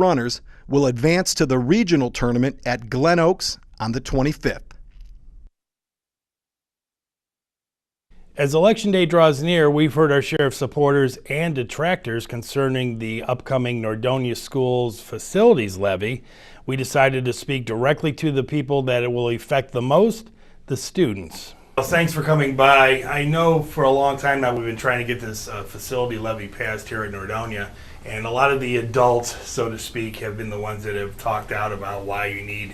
runners will advance to the regional tournament at Glen Oaks on the 25th. As Election Day draws near, we've heard our share of supporters and detractors concerning the upcoming Nordonia Schools facilities levy. We decided to speak directly to the people that it will affect the most, the students. Well, thanks for coming by. I know for a long time now we've been trying to get this facility levy passed here at Nordonia, and a lot of the adults, so to speak, have been the ones that have talked out about why you need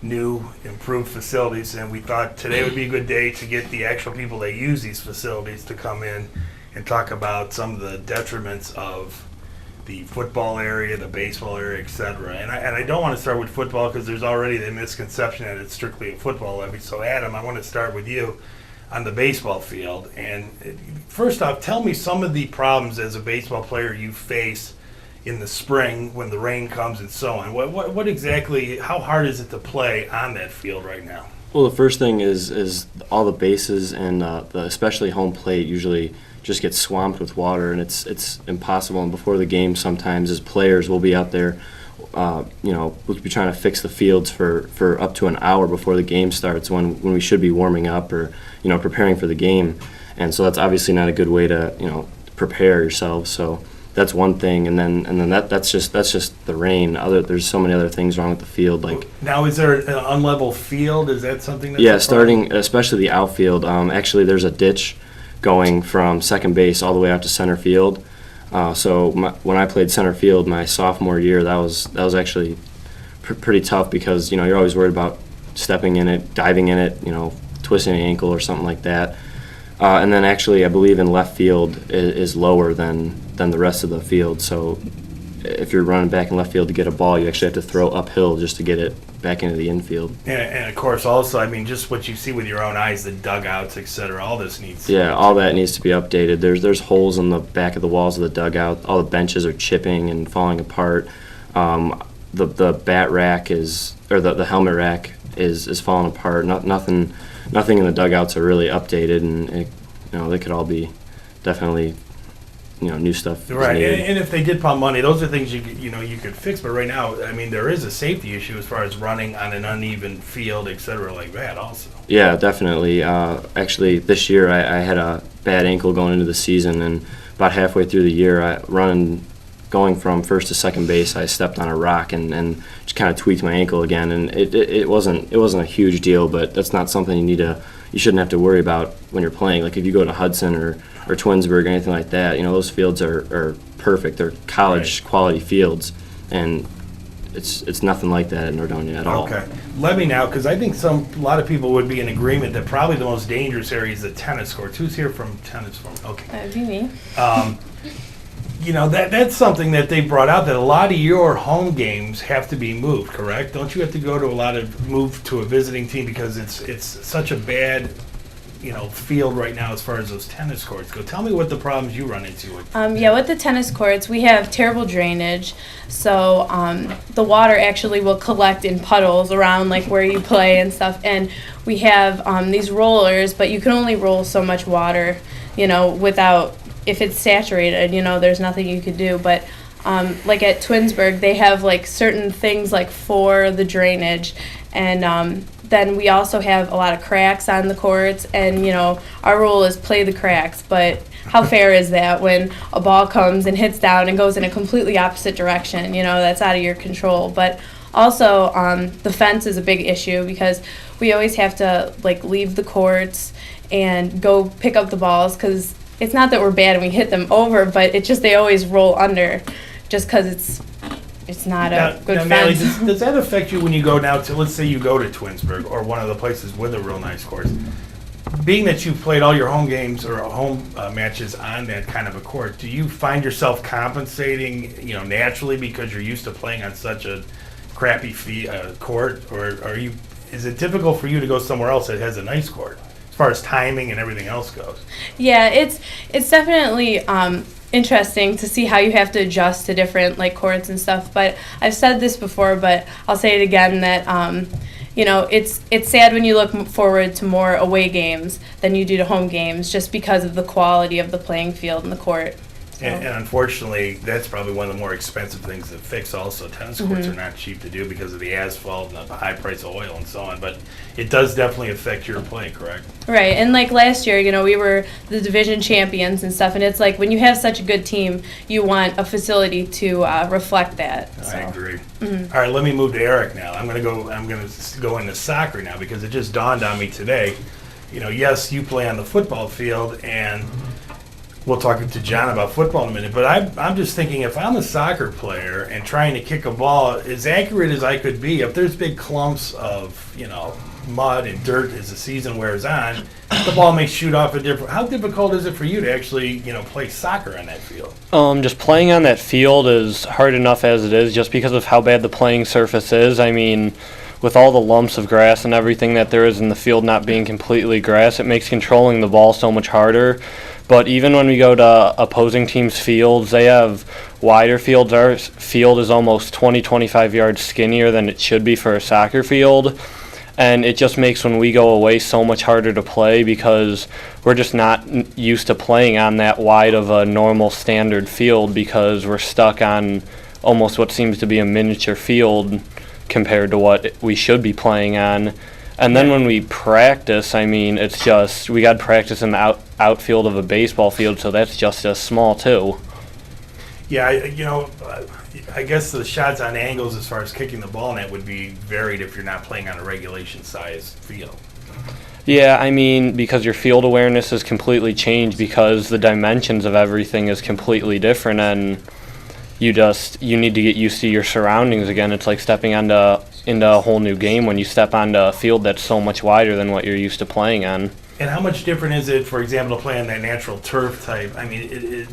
new, improved facilities, and we thought today would be a good day to get the actual people that use these facilities to come in and talk about some of the detriments of the football area, the baseball area, etc. And I don't want to start with football because there's already the misconception that it's strictly a football levy. So Adam, I want to start with you on the baseball field. And first off, tell me some of the problems as a baseball player you face in the spring when the rain comes and so on. What exactly, how hard is it to play on that field right now? Well, the first thing is all the bases and especially home plate usually just gets swamped with water, and it's impossible. And before the game, sometimes as players, we'll be out there, we'll be trying to fix the fields for up to an hour before the game starts when we should be warming up or preparing for the game. And so that's obviously not a good way to prepare yourself. So that's one thing, and then that's just the rain. There's so many other things wrong with the field. Like now, is there an unlevel field? Is that something that's starting especially the outfield. Actually, there's a ditch going from second base all the way out to center field. When I played center field my sophomore year, that was actually pretty tough because you're always worried about stepping in it, diving in it, twisting an ankle or something like that. And then actually, I believe in left field is lower than the rest of the field. So if you're running back in left field to get a ball, you actually have to throw uphill just to get it back into the infield. And of course, also, just what you see with your own eyes, the dugouts, etc. All this needs. Yeah, all that needs to be updated. There's holes in the back of the walls of the dugout. All the benches are chipping and falling apart. The bat rack the helmet rack is falling apart. Nothing in the dugouts are really updated, and they could all be definitely new stuff. Right, and if they did pump money, those are things you could fix. But right now, there is a safety issue as far as running on an uneven field, etc. like that also. Yeah, definitely. Actually, this year I had a bad ankle going into the season, and about halfway through the year, going from first to second base, I stepped on a rock and just kind of tweaked my ankle again. And it wasn't a huge deal, but that's not something you shouldn't have to worry about when you're playing. Like if you go to Hudson or Twinsburg or anything like that, those fields are perfect. They're college quality fields, and it's nothing like that at Nordonia at all. Okay, let me now, because I think a lot of people would be in agreement that probably the most dangerous area is the tennis courts. Who's here from tennis? Okay, that'd be me. That's something that they brought out, that a lot of your home games have to be moved, correct? Don't you have to go to move to a visiting team because it's such a bad field right now as far as those tennis courts go? Tell me what the problems you run into with. With the tennis courts, we have terrible drainage, so the water actually will collect in puddles around where you play and stuff, and we have these rollers, but you can only roll so much water, without, if it's saturated, there's nothing you could do. But at Twinsburg, they have certain things for the drainage, and then we also have a lot of cracks on the courts, and our rule is play the cracks. But how fair is that when a ball comes and hits down and goes in a completely opposite direction? That's out of your control. But also, the fence is a big issue because we always have to leave the courts and go pick up the balls, because it's not that we're bad and we hit them over, but it's just they always roll under just because it's not a good fence. Manly, does that affect you when you go now to, let's say you go to Twinsburg or one of the places with a real nice course? Being that you've played all your home games or home matches on that kind of a court, do you find yourself compensating, naturally because you're used to playing on such a crappy court, or is it typical for you to go somewhere else that has a nice court as far as timing and everything else goes? Yeah, it's definitely interesting to see how you have to adjust to different courts and stuff. But I've said this before, but I'll say it again, that it's sad when you look forward to more away games than you do to home games, just because of the quality of the playing field and the court. And unfortunately, that's probably one of the more expensive things to fix also. Tennis courts are not cheap to do because of the asphalt and the high price of oil and so on. But it does definitely affect your play, correct? Right, and like last year, we were the division champions and stuff, and it's like when you have such a good team, you want a facility to reflect that. I agree. All right, let me move to Eric now. I'm going to go into soccer now because it just dawned on me today. Yes, you play on the football field, and we'll talk to John about football in a minute, but I'm just thinking, if I'm a soccer player and trying to kick a ball as accurate as I could be, if there's big clumps of, mud and dirt as the season wears on, the ball may shoot off how difficult is it for you to actually, play soccer on that field? Just playing on that field is hard enough as it is just because of how bad the playing surface is. I mean, with all the lumps of grass and everything that there is in the field not being completely grass, it makes controlling the ball so much harder. But even when we go to opposing teams' fields, they have wider fields. Our field is almost 20-25 yards skinnier than it should be for a soccer field. And it just makes when we go away so much harder to play because we're just not used to playing on that wide of a normal standard field because we're stuck on almost what seems to be a miniature field compared to what we should be playing on. And then when we practice, I mean, it's just, we got to practice in the outfield of a baseball field, so that's just as small too. Yeah, I guess the shots on angles as far as kicking the ball net would be varied if you're not playing on a regulation size field. Yeah, I mean, because your field awareness is completely changed because the dimensions of everything is completely different, and you need to get used to your surroundings again. It's like stepping into a whole new game when you step onto a field that's so much wider than what you're used to playing on. And how much different is it, for example, to play on that natural turf type? I mean,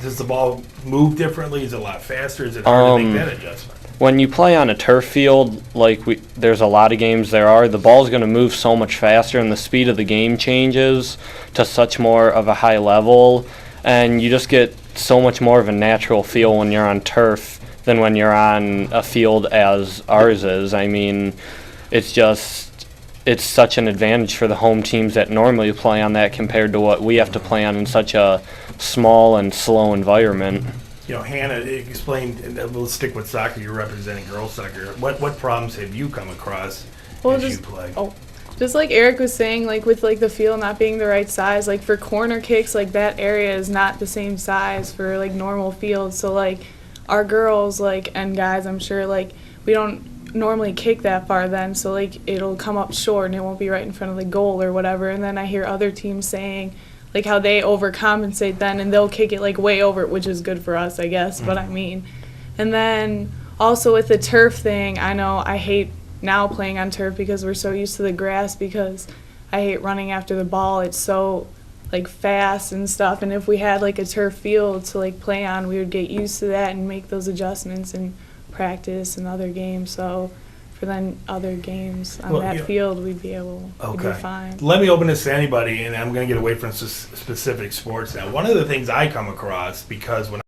does the ball move differently? Is it a lot faster? Is it hard to make that adjustment? When you play on a turf field, there's a lot of games the ball's going to move so much faster and the speed of the game changes to such more of a high level, and you just get so much more of a natural feel when you're on turf than when you're on a field as ours is. I mean, it's such an advantage for the home teams that normally play on that compared to what we have to play on in such a small and slow environment. Hannah, explain, and we'll stick with soccer. You're representing girls soccer. What problems have you come across as you play? Just like Eric was saying, with the field not being the right size, for corner kicks, that area is not the same size for normal fields. So our girls and guys, I'm sure we don't normally kick that far then, so it'll come up short and it won't be right in front of the goal or whatever. And then I hear other teams saying how they overcompensate then and they'll kick it way over it, which is good for us, I guess. But I mean, and then also with the turf thing, I know I hate now playing on turf because we're so used to the grass, because I hate running after the ball. It's so fast and stuff, and if we had a turf field to play on, we would get used to that and make those adjustments in practice and other games. So for then other games on field, we'd be able to be fine. Let me open this to anybody, and I'm going to get away from specific sports now. One of the things I come across, because when